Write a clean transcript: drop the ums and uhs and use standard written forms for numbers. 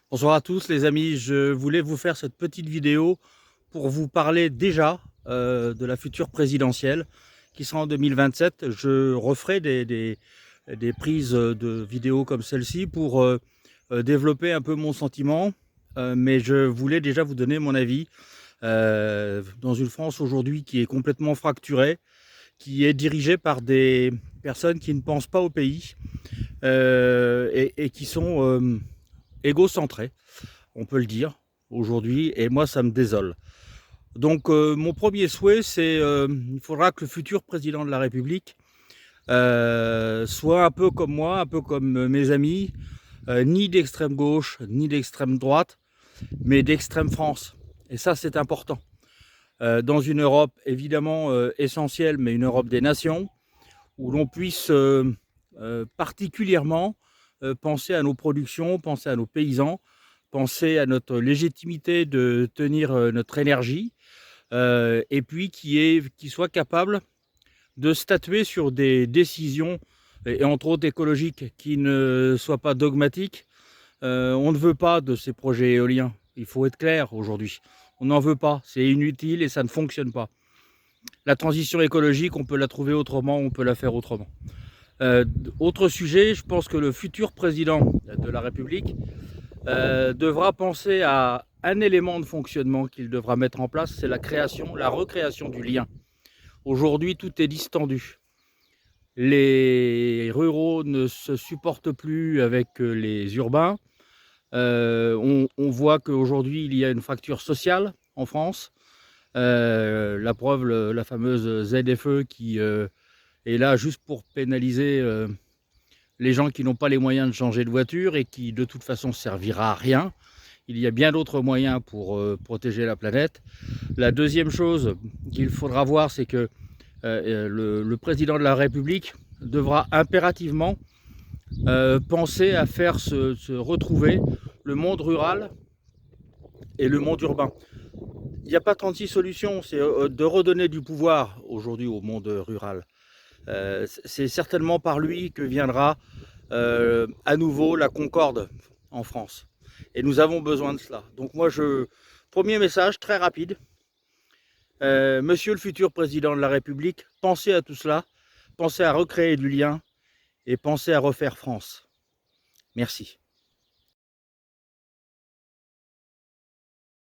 Bonsoir à tous les amis, je voulais vous faire cette petite vidéo pour vous parler déjà de la future présidentielle qui sera en 2027. Je referai des prises de vidéos comme celle-ci pour développer un peu mon sentiment, mais je voulais déjà vous donner mon avis dans une France aujourd'hui qui est complètement fracturée, qui est dirigée par des personnes qui ne pensent pas au pays et qui sont égocentrées, on peut le dire, aujourd'hui, et moi ça me désole. Donc mon premier souhait, c'est il faudra que le futur président de la République soit un peu comme moi, un peu comme mes amis, ni d'extrême gauche, ni d'extrême droite, mais d'extrême France. Et ça, c'est important. Dans une Europe évidemment essentielle, mais une Europe des nations, où l'on puisse particulièrement penser à nos productions, penser à nos paysans, penser à notre légitimité de tenir notre énergie, et puis qui soit capable de statuer sur des décisions, et entre autres écologiques, qui ne soient pas dogmatiques. On ne veut pas de ces projets éoliens, il faut être clair aujourd'hui. On n'en veut pas, c'est inutile et ça ne fonctionne pas. La transition écologique, on peut la trouver autrement, on peut la faire autrement. Autre sujet, je pense que le futur président de la République devra penser à un élément de fonctionnement qu'il devra mettre en place, c'est la recréation du lien. Aujourd'hui, tout est distendu. Les ruraux ne se supportent plus avec les urbains. On voit qu'aujourd'hui, il y a une fracture sociale en France. La preuve, la fameuse ZFE qui est là juste pour pénaliser les gens qui n'ont pas les moyens de changer de voiture et qui de toute façon servira à rien. Il y a bien d'autres moyens pour protéger la planète. La deuxième chose qu'il faudra voir, c'est que le président de la République devra impérativement penser à faire se retrouver le monde rural et le monde urbain. Il n'y a pas 36 solutions, c'est de redonner du pouvoir aujourd'hui au monde rural. C'est certainement par lui que viendra à nouveau la concorde en France. Et nous avons besoin de cela. Donc moi, premier message très rapide. Monsieur le futur président de la République, pensez à tout cela, pensez à recréer du lien et pensez à refaire France. Merci.